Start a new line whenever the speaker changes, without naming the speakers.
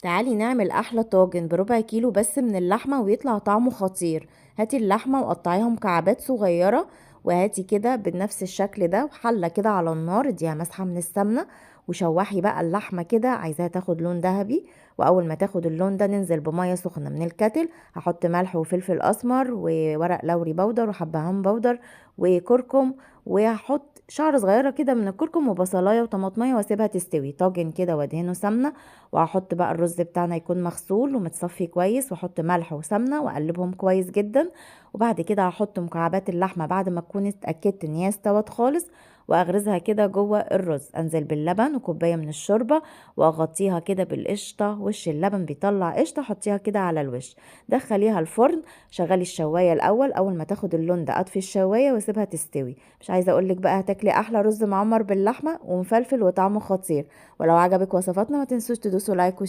تعالي نعمل احلى طاجن بربع كيلو بس من اللحمة ويطلع طعمه خطير. هاتي اللحمة وقطعيها مكعبات صغيرة، وهاتي كده بنفس الشكل ده حلة كده على النار، اديها مسحة من السمنة وشوحي بقى اللحمة كده، عايزاها تاخد لون ذهبي. واول ما تاخد اللون ده ننزل بمية سخنة من الكتل، هحط ملح وفلفل اسمر وورق لوري بودر وحبهان بودر وكركم، وهحط شعرة صغيرة كده من الكركم وبصلاية وطماطمية واسيبها تستوي طاجن كده وادهنه سمنة. وهحط بقى الرز بتاعنا يكون مغسول ومتصفي كويس، واحط ملح وسمنة واقلبهم كويس جدا. وبعد كده هحط مكعبات اللحمة بعد ما اكون اتأكدت ان هي استوت خالص، واغرزها كده جوه الرز، انزل باللبن وكوباية من الشوربة واغطيها كده بالقشطة، وش اللبن بيطلع قشطة، حطيها كده على الوش. دخليها الفرن، شغلي الشواية الاول، اول ما تاخد اللون ده اطفي الشواية واسيبها تستوي. مش عايزة اقولك بقى هتاكلي احلى رز معمر باللحمة ومفلفل وطعمه خطير. ولو عجبك وصفاتنا ما تنسوش تدوسوا لايك